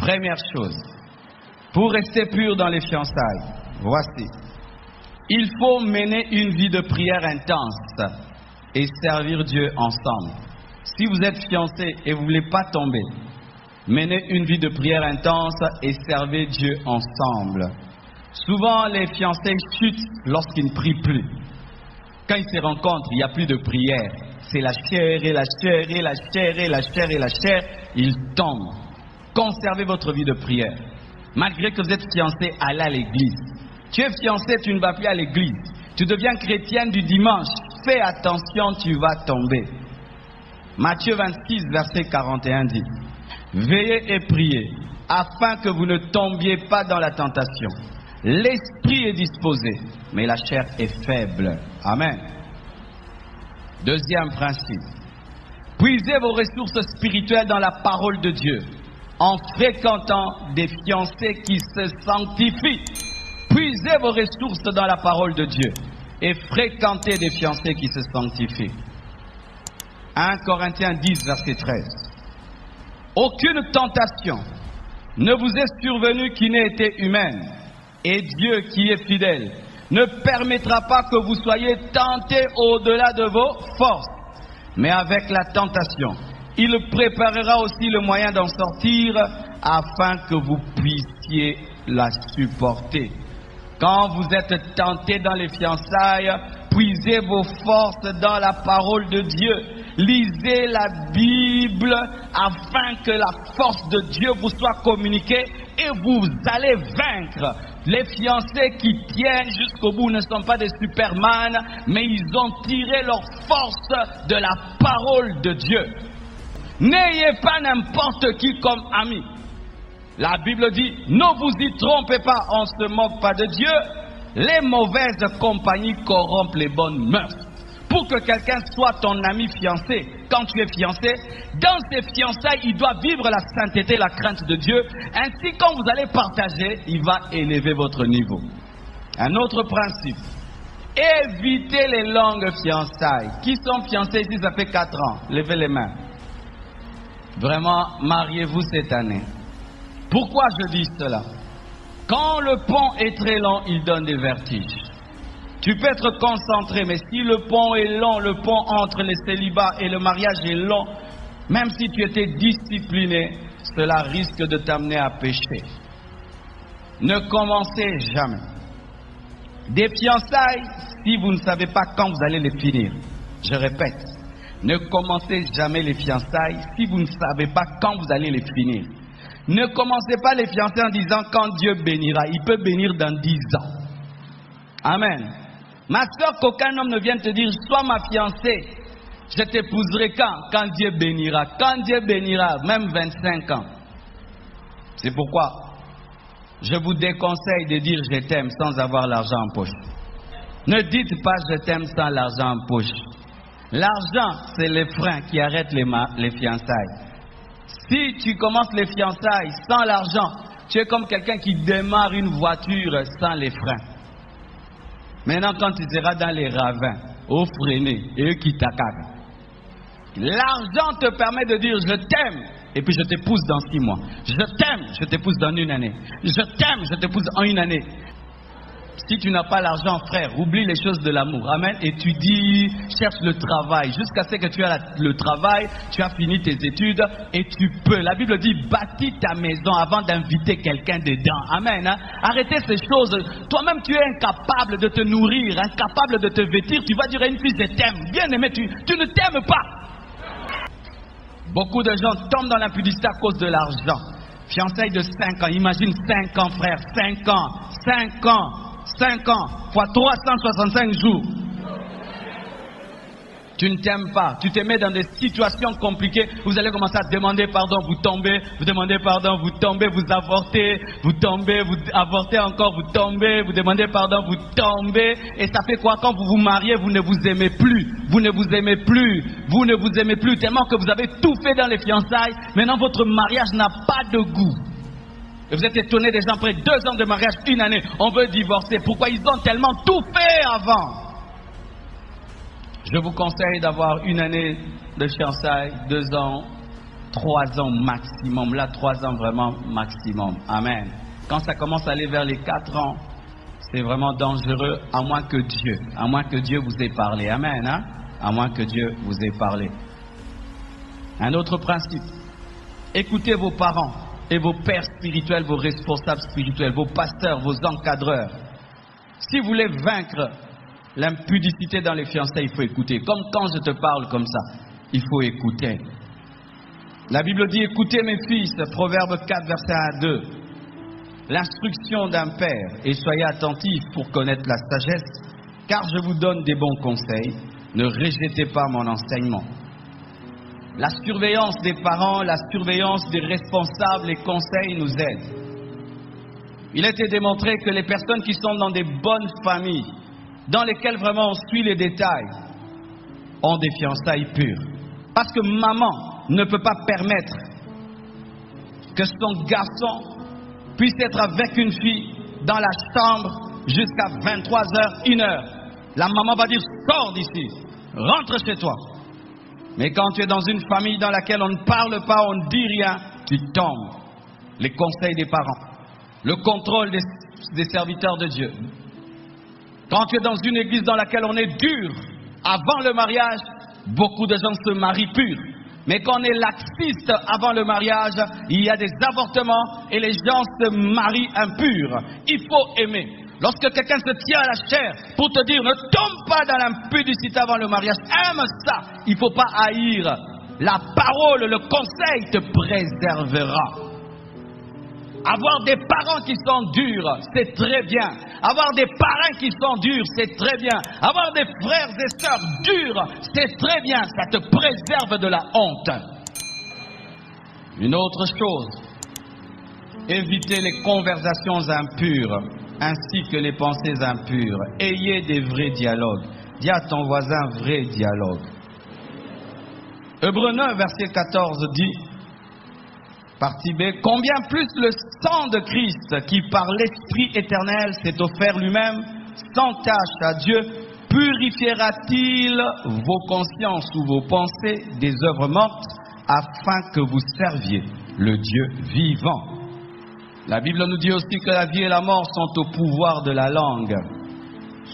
Première chose, pour rester pur dans les fiançailles, voici. Il faut mener une vie de prière intense et servir Dieu ensemble. Si vous êtes fiancé et vous ne voulez pas tomber, menez une vie de prière intense et servez Dieu ensemble. Souvent, les fiancés chutent lorsqu'ils ne prient plus. Quand ils se rencontrent, il n'y a plus de prière. C'est la chair et la chair et la chair et la chair et la chair. Ils tombent. Conservez votre vie de prière. Malgré que vous êtes fiancé, allez à l'église. Tu es fiancé, tu ne vas plus à l'église. Tu deviens chrétienne du dimanche. Fais attention, tu vas tomber. Matthieu 26, verset 41 dit: Veillez et priez, afin que vous ne tombiez pas dans la tentation. L'esprit est disposé, mais la chair est faible. Amen. Deuxième principe. Puisez vos ressources spirituelles dans la parole de Dieu, en fréquentant des fiancés qui se sanctifient. Puisez vos ressources dans la parole de Dieu et fréquentez des fiancés qui se sanctifient. 1 Corinthiens 10, verset 13. Aucune tentation ne vous est survenue qui n'ait été humaine, et Dieu qui est fidèle ne permettra pas que vous soyez tentés au-delà de vos forces. Mais avec la tentation, il préparera aussi le moyen d'en sortir afin que vous puissiez la supporter. Quand vous êtes tentés dans les fiançailles, puisez vos forces dans la parole de Dieu. Lisez la Bible afin que la force de Dieu vous soit communiquée et vous allez vaincre. Les fiancés qui tiennent jusqu'au bout ne sont pas des superman, mais ils ont tiré leur force de la parole de Dieu. N'ayez pas n'importe qui comme ami. La Bible dit, ne vous y trompez pas, on ne se moque pas de Dieu. Les mauvaises compagnies corrompent les bonnes mœurs. Pour que quelqu'un soit ton ami fiancé, quand tu es fiancé, dans ses fiançailles, il doit vivre la sainteté, la crainte de Dieu. Ainsi, quand vous allez partager, il va élever votre niveau. Un autre principe, évitez les longues fiançailles. Qui sont fiancés ici, ça fait 4 ans? Levez les mains. Vraiment, mariez-vous cette année. Pourquoi je dis cela? Quand le pont est très long, il donne des vertiges. Tu peux être concentré, mais si le pont est long, le pont entre les célibats et le mariage est long, même si tu étais discipliné, cela risque de t'amener à pécher. Ne commencez jamais. Des fiançailles, si vous ne savez pas quand vous allez les finir. Je répète, ne commencez jamais les fiançailles si vous ne savez pas quand vous allez les finir. Ne commencez pas les fiançailles en disant quand Dieu bénira. Il peut bénir dans 10 ans. Amen. Ma soeur, qu'aucun homme ne vienne te dire, sois ma fiancée, je t'épouserai quand Dieu bénira. Quand Dieu bénira, même 25 ans. C'est pourquoi je vous déconseille de dire je t'aime sans avoir l'argent en poche. Ne dites pas je t'aime sans l'argent en poche. L'argent, c'est les freins qui arrêtent les fiançailles. Si tu commences les fiançailles sans l'argent, tu es comme quelqu'un qui démarre une voiture sans les freins. Maintenant, quand tu seras dans les ravins, au freiné, et eux qui t'accadent, l'argent te permet de dire je t'aime, et puis je t'épouse dans 6 mois. Je t'aime, je t'épouse dans 1 année. Je t'aime, je t'épouse en 1 année. Si tu n'as pas l'argent, frère, oublie les choses de l'amour. Amen. Étudie, cherche le travail. Jusqu'à ce que tu aies le travail, tu as fini tes études et tu peux. La Bible dit, bâtis ta maison avant d'inviter quelqu'un dedans. Amen. Hein? Arrêtez ces choses. Toi-même, tu es incapable de te nourrir, incapable de te vêtir. Tu vas dire à une fille, je t'aime. Bien aimé, tu ne t'aimes pas. Beaucoup de gens tombent dans l'impudicité à cause de l'argent. Fiançailles de 5 ans. Imagine 5 ans, frère. 5 ans. 5 ans. 5 ans, fois 365 jours. Tu ne t'aimes pas, tu te mets dans des situations compliquées, vous allez commencer à demander pardon, vous tombez, vous demandez pardon, vous tombez, vous avortez, vous tombez, vous avortez encore, vous tombez, vous demandez pardon, vous tombez, et ça fait quoi? Quand vous vous mariez, vous ne vous aimez plus, vous ne vous aimez plus, vous ne vous aimez plus, tellement que vous avez tout fait dans les fiançailles, maintenant votre mariage n'a pas de goût. Et vous êtes étonné des gens après 2 ans de mariage, 1 année, on veut divorcer. Pourquoi? Ils ont tellement tout fait avant. Je vous conseille d'avoir 1 année de fiançailles, 2 ans, 3 ans maximum. Là, 3 ans vraiment maximum. Amen. Quand ça commence à aller vers les 4 ans, c'est vraiment dangereux, à moins que Dieu vous ait parlé. Amen. Hein? À moins que Dieu vous ait parlé. Un autre principe. Écoutez vos parents et vos pères spirituels, vos responsables spirituels, vos pasteurs, vos encadreurs. Si vous voulez vaincre l'impudicité dans les fiançailles, il faut écouter. Comme quand je te parle comme ça, il faut écouter. La Bible dit, écoutez mes fils, Proverbe 4, verset 1 à 2. L'instruction d'un père, et soyez attentifs pour connaître la sagesse, car je vous donne des bons conseils, ne rejetez pas mon enseignement. La surveillance des parents, la surveillance des responsables, les conseils nous aident. Il a été démontré que les personnes qui sont dans des bonnes familles, dans lesquelles vraiment on suit les détails, ont des fiançailles pures. Parce que maman ne peut pas permettre que son garçon puisse être avec une fille dans la chambre jusqu'à 23h, 1h. La maman va dire, sors d'ici, rentre chez toi. Mais quand tu es dans une famille dans laquelle on ne parle pas, on ne dit rien, tu tombes. Les conseils des parents, le contrôle des serviteurs de Dieu. Quand tu es dans une église dans laquelle on est dur, avant le mariage, beaucoup de gens se marient purs. Mais quand on est laxiste avant le mariage, il y a des avortements et les gens se marient impurs. Il faut aimer. Lorsque quelqu'un se tient à la chair pour te dire ne tombe pas dans l'impudicité avant le mariage, aime ça. Il ne faut pas haïr. La parole, le conseil te préservera. Avoir des parents qui sont durs, c'est très bien. Avoir des parents qui sont durs, c'est très bien. Avoir des frères et sœurs durs, c'est très bien. Ça te préserve de la honte. Une autre chose, évitez les conversations impures, ainsi que les pensées impures. Ayez des vrais dialogues. Dis à ton voisin, vrai dialogue. Hébreux 9, verset 14 dit, partie B, combien plus le sang de Christ qui par l'Esprit éternel s'est offert lui-même sans tâche à Dieu, purifiera-t-il vos consciences ou vos pensées des œuvres mortes afin que vous serviez le Dieu vivant. La Bible nous dit aussi que la vie et la mort sont au pouvoir de la langue.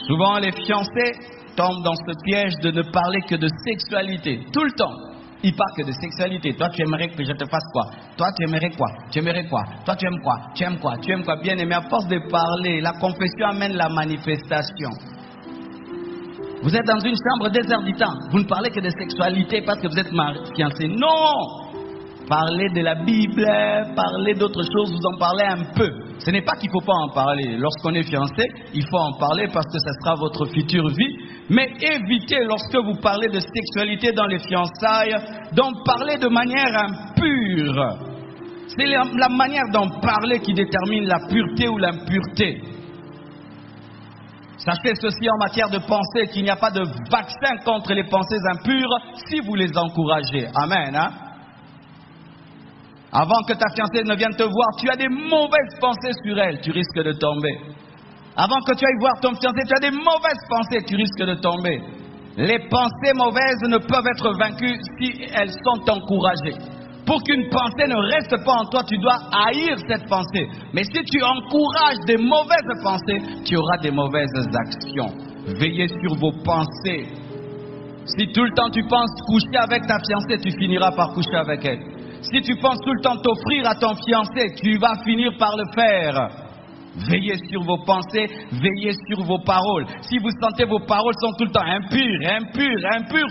Souvent les fiancés tombent dans ce piège de ne parler que de sexualité, tout le temps. Il parle que de sexualité. Toi, tu aimerais que je te fasse quoi? Toi, tu aimerais quoi? Tu aimerais quoi? Toi, tu aimes quoi? Tu aimes quoi? Tu aimes quoi? Bien aimé, à force de parler, la confession amène la manifestation. Vous êtes dans une chambre désert du temps. Vous ne parlez que de sexualité parce que vous êtes fiancé. Non! Parlez de la Bible, parlez d'autres choses, vous en parlez un peu. Ce n'est pas qu'il ne faut pas en parler. Lorsqu'on est fiancé, il faut en parler parce que ce sera votre future vie. Mais évitez, lorsque vous parlez de sexualité dans les fiançailles, d'en parler de manière impure. C'est la manière d'en parler qui détermine la pureté ou l'impureté. Sachez ceci en matière de pensée, qu'il n'y a pas de vaccin contre les pensées impures si vous les encouragez. Amen. Hein? Avant que ta fiancée ne vienne te voir, tu as des mauvaises pensées sur elle, tu risques de tomber. Avant que tu ailles voir ton fiancé, tu as des mauvaises pensées, tu risques de tomber. Les pensées mauvaises ne peuvent être vaincues si elles sont encouragées. Pour qu'une pensée ne reste pas en toi, tu dois haïr cette pensée. Mais si tu encourages des mauvaises pensées, tu auras des mauvaises actions. Veillez sur vos pensées. Si tout le temps tu penses coucher avec ta fiancée, tu finiras par coucher avec elle. Si tu penses tout le temps t'offrir à ton fiancé, tu vas finir par le faire. Veillez sur vos pensées, veillez sur vos paroles. Si vous sentez vos paroles sont tout le temps impures,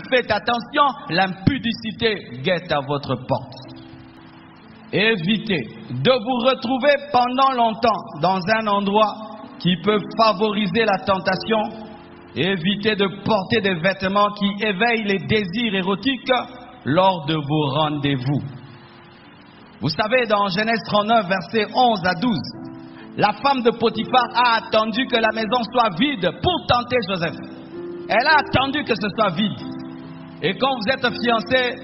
faites attention, l'impudicité guette à votre porte. Évitez de vous retrouver pendant longtemps dans un endroit qui peut favoriser la tentation. Évitez de porter des vêtements qui éveillent les désirs érotiques lors de vos rendez-vous. Vous savez, dans Genèse 39, versets 11 à 12, la femme de Potiphar a attendu que la maison soit vide pour tenter Joseph. Elle a attendu que ce soit vide. Et quand vous êtes fiancés,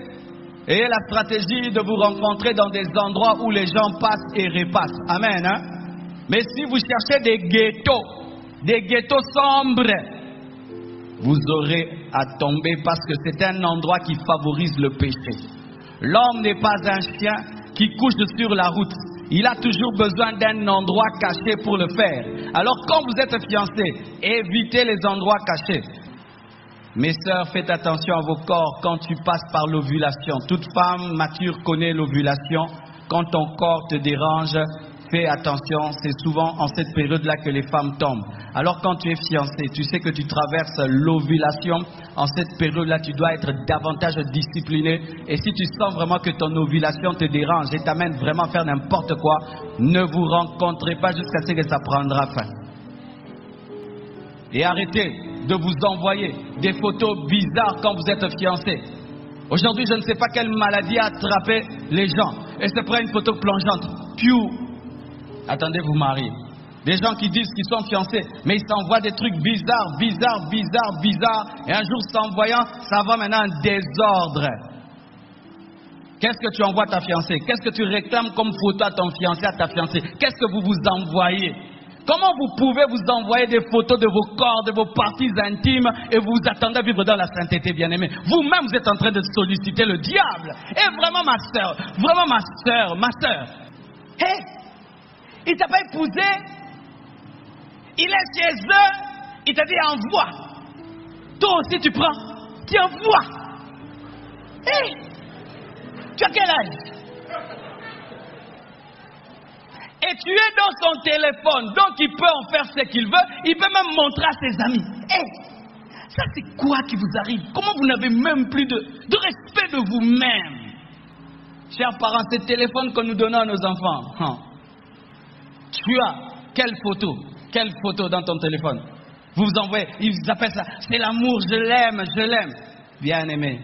ayez la stratégie de vous rencontrer dans des endroits où les gens passent et repassent. Amen. Hein? Mais si vous cherchez des ghettos sombres, vous aurez à tomber parce que c'est un endroit qui favorise le péché. L'homme n'est pas un chien qui couche sur la route. Il a toujours besoin d'un endroit caché pour le faire. Alors quand vous êtes fiancés, évitez les endroits cachés. Mes sœurs, faites attention à vos corps quand tu passes par l'ovulation. Toute femme mature connaît l'ovulation. Quand ton corps te dérange, fais attention. C'est souvent en cette période-là que les femmes tombent. Alors quand tu es fiancé, tu sais que tu traverses l'ovulation. En cette période-là, tu dois être davantage discipliné. Et si tu sens vraiment que ton ovulation te dérange et t'amène vraiment à faire n'importe quoi, ne vous rencontrez pas jusqu'à ce que ça prendra fin. Et arrêtez de vous envoyer des photos bizarres quand vous êtes fiancés. Aujourd'hui, je ne sais pas quelle maladie a attrapé les gens. Et se prend une photo plongeante. Piou. Attendez, vous mariez. Des gens qui disent qu'ils sont fiancés, mais ils s'envoient des trucs bizarres. Et un jour, s'envoyant, ça va maintenant en désordre. Qu'est-ce que tu envoies à ta fiancée? Qu'est-ce que tu réclames comme photo à ton fiancé, à ta fiancée? Qu'est-ce que vous vous envoyez? Comment vous pouvez vous envoyer des photos de vos corps, de vos parties intimes et vous attendez à vivre dans la sainteté, bien-aimé? Vous-même, vous êtes en train de solliciter le diable. Et vraiment, ma soeur, hé, il t'a pas épousé, il est chez eux, il t'a dit envoie. Toi aussi tu prends, tu envoies. Hé, tu as quel âge? Et tu es dans son téléphone, donc il peut en faire ce qu'il veut, il peut même montrer à ses amis. Hé, ça c'est quoi qui vous arrive? Comment vous n'avez même plus de respect de vous-même? Chers parents, ce téléphone que nous donnons à nos enfants, tu as quelle photo dans ton téléphone? Vous vous envoyez, ils appellent ça, c'est l'amour, je l'aime. Bien aimé,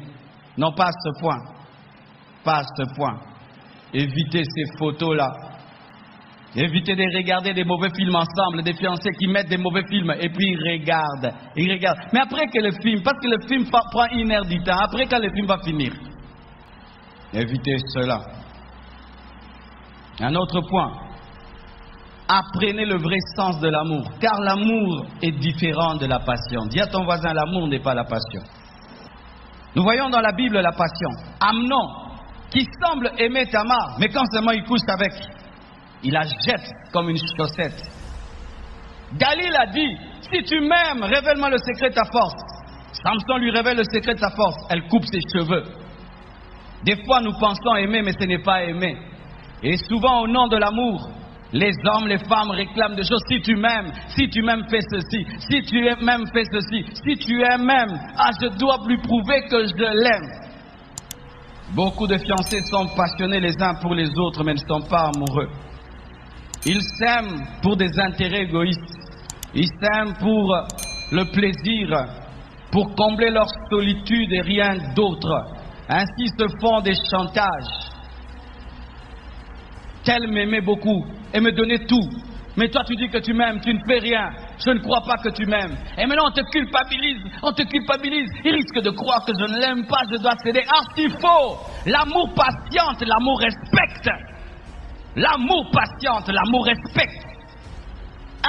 non pas à ce point. Évitez ces photos-là. Évitez de regarder des mauvais films ensemble, des fiancés qui mettent des mauvais films et puis ils regardent. Mais après que le film, parce que le film prend 1 heure du temps, après quand le film va finir, évitez cela. Un autre point, apprenez le vrai sens de l'amour, car l'amour est différent de la passion. Dis à ton voisin, l'amour n'est pas la passion. Nous voyons dans la Bible la passion. Amnon, qui semble aimer Tamar, mais quand seulement il couche avec, il la jette comme une chaussette. Dalil a dit, si tu m'aimes, révèle-moi le secret de ta force. Samson lui révèle le secret de sa force. Elle coupe ses cheveux. Des fois, nous pensons aimer, mais ce n'est pas aimer. Et souvent, au nom de l'amour, les hommes, les femmes réclament des choses. Si tu m'aimes, fais ceci. Si tu m'aimes, fais ceci. Si tu aimes même, je dois lui prouver que je l'aime. Beaucoup de fiancés sont passionnés les uns pour les autres, mais ne sont pas amoureux. Ils s'aiment pour des intérêts égoïstes. Ils s'aiment pour le plaisir, pour combler leur solitude et rien d'autre. Ainsi se font des chantages. Tel m'aimait beaucoup et me donnait tout. Mais toi tu dis que tu m'aimes, tu ne fais rien. Je ne crois pas que tu m'aimes. Et maintenant on te culpabilise. Il risque de croire que je ne l'aime pas, je dois céder. C'est faux. L'amour patiente, l'amour respecte. L'amour patiente, l'amour respecte.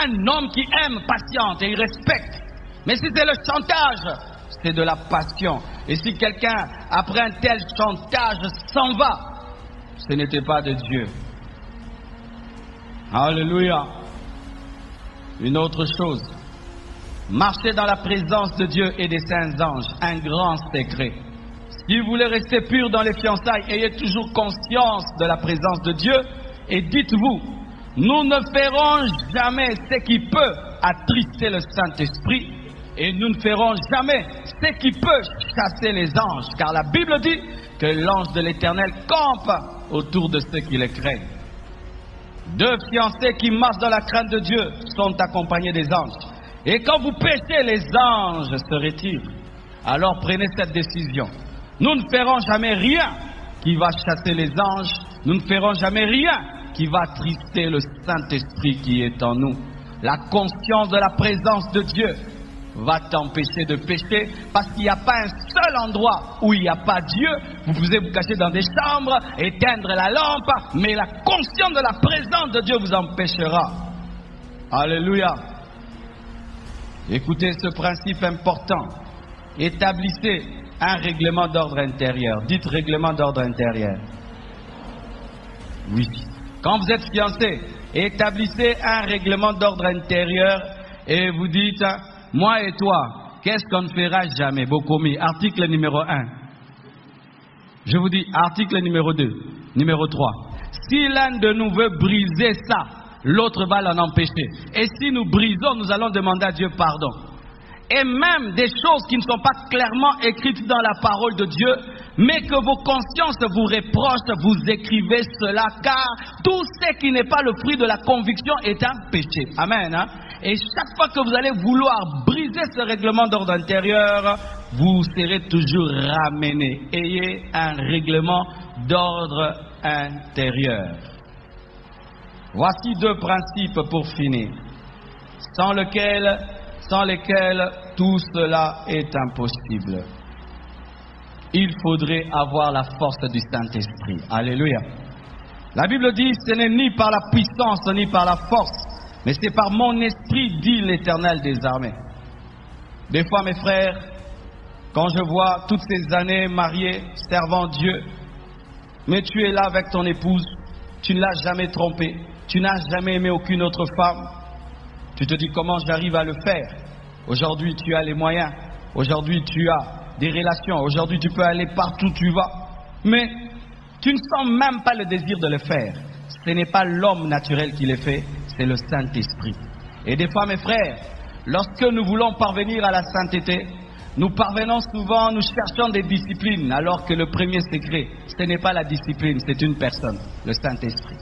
Un homme qui aime patiente et il respecte. Mais si c'est le chantage, c'est de la passion. Et si quelqu'un, après un tel chantage, s'en va, ce n'était pas de Dieu. Alléluia. Une autre chose. Marchez dans la présence de Dieu et des saints anges. Un grand secret. Si vous voulez rester pur dans les fiançailles, ayez toujours conscience de la présence de Dieu. Et dites-vous, nous ne ferons jamais ce qui peut attrister le Saint-Esprit et nous ne ferons jamais ce qui peut chasser les anges. Car la Bible dit que l'ange de l'Éternel campe autour de ceux qui le craignent. 2 fiancés qui marchent dans la crainte de Dieu sont accompagnés des anges. Et quand vous péchez, les anges se retirent. Alors prenez cette décision. Nous ne ferons jamais rien qui va chasser les anges. Nous ne ferons jamais rien qui va attrister le Saint-Esprit qui est en nous. La conscience de la présence de Dieu va t'empêcher de pécher parce qu'il n'y a pas un seul endroit où il n'y a pas Dieu. Vous pouvez vous cacher dans des chambres, éteindre la lampe, mais la conscience de la présence de Dieu vous empêchera. Alléluia. Écoutez ce principe important. Établissez un règlement d'ordre intérieur. Dites règlement d'ordre intérieur. Oui. Quand vous êtes fiancé, établissez un règlement d'ordre intérieur et vous dites, moi et toi, qu'est-ce qu'on ne fera jamais? Bokomi, article numéro 1. Je vous dis, article numéro 2, numéro 3. Si l'un de nous veut briser ça, l'autre va l'en empêcher. Et si nous brisons, nous allons demander à Dieu pardon. Et même des choses qui ne sont pas clairement écrites dans la parole de Dieu, mais que vos consciences vous reprochent, vous écrivez cela, car tout ce qui n'est pas le fruit de la conviction est un péché. Amen. Hein? Et chaque fois que vous allez vouloir briser ce règlement d'ordre intérieur, vous serez toujours ramené. Ayez un règlement d'ordre intérieur. Voici 2 principes pour finir, sans lesquels tout cela est impossible. Il faudrait avoir la force du Saint-Esprit. Alléluia. La Bible dit, ce n'est ni par la puissance ni par la force, mais c'est par mon esprit, dit l'Éternel des armées. Des fois, mes frères, quand je vois toutes ces années mariées, servant Dieu, mais tu es là avec ton épouse, tu ne l'as jamais trompée, tu n'as jamais aimé aucune autre femme. Tu te dis comment j'arrive à le faire. Aujourd'hui tu as les moyens, aujourd'hui tu as des relations, aujourd'hui tu peux aller partout où tu vas. Mais tu ne sens même pas le désir de le faire. Ce n'est pas l'homme naturel qui le fait, c'est le Saint-Esprit. Et des fois mes frères, lorsque nous voulons parvenir à la sainteté, nous parvenons souvent, nous cherchons des disciplines, alors que le premier secret, ce n'est pas la discipline, c'est une personne, le Saint-Esprit.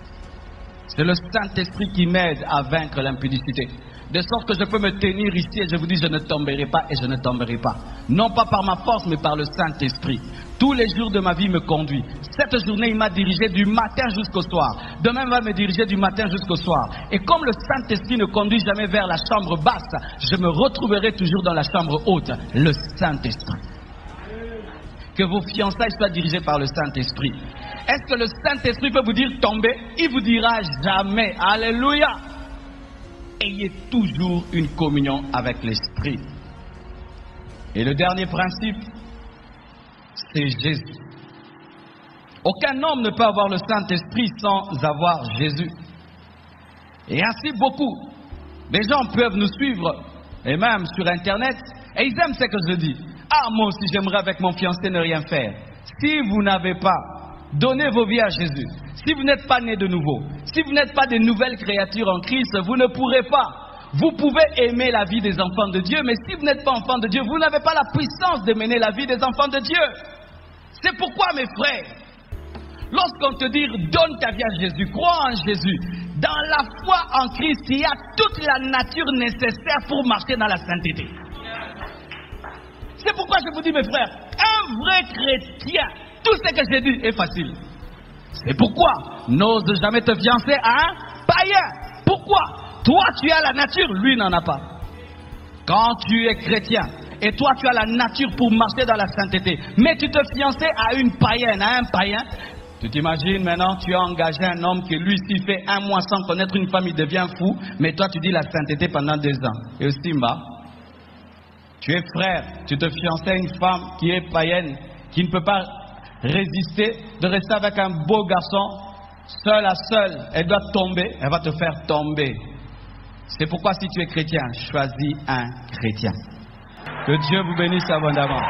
C'est le Saint-Esprit qui m'aide à vaincre l'impudicité. De sorte que je peux me tenir ici et je vous dis, je ne tomberai pas et je ne tomberai pas. Non pas par ma force, mais par le Saint-Esprit. Tous les jours de ma vie me conduit. Cette journée, il m'a dirigé du matin jusqu'au soir. Demain, il va me diriger du matin jusqu'au soir. Et comme le Saint-Esprit ne conduit jamais vers la chambre basse, je me retrouverai toujours dans la chambre haute, le Saint-Esprit. Que vos fiançailles soient dirigées par le Saint-Esprit. Est-ce que le Saint-Esprit peut vous dire tomber? Il vous dira jamais. Alléluia. Ayez toujours une communion avec l'Esprit. Et le dernier principe, c'est Jésus. Aucun homme ne peut avoir le Saint-Esprit sans avoir Jésus. Et ainsi beaucoup des gens peuvent nous suivre, et même sur Internet, et ils aiment ce que je dis. Ah, moi aussi j'aimerais avec mon fiancé ne rien faire. Si vous n'avez pas donné vos vies à Jésus, si vous n'êtes pas né de nouveau, si vous n'êtes pas de nouvelles créatures en Christ, vous ne pourrez pas. Vous pouvez aimer la vie des enfants de Dieu, mais si vous n'êtes pas enfant de Dieu, vous n'avez pas la puissance de mener la vie des enfants de Dieu. C'est pourquoi, mes frères, lorsqu'on te dit donne ta vie à Jésus, crois en Jésus, dans la foi en Christ, il y a toute la nature nécessaire pour marcher dans la sainteté. C'est pourquoi je vous dis, mes frères, un vrai chrétien, tout ce que j'ai dit est facile. C'est pourquoi n'ose jamais te fiancer à un païen. Pourquoi? Toi, tu as la nature, lui n'en a pas. Quand tu es chrétien, et toi, tu as la nature pour marcher dans la sainteté, mais tu te fiançais à une païenne, à un païen, tu t'imagines maintenant, tu as engagé un homme qui lui, s'il fait 1 mois sans connaître une femme, il devient fou, mais toi, tu dis la sainteté pendant 2 ans. Et aussi, tu es frère, tu te fiançais à une femme qui est païenne, qui ne peut pas résister, de rester avec un beau garçon, seul à seul, elle doit tomber, elle va te faire tomber. C'est pourquoi si tu es chrétien, choisis un chrétien. Que Dieu vous bénisse abondamment.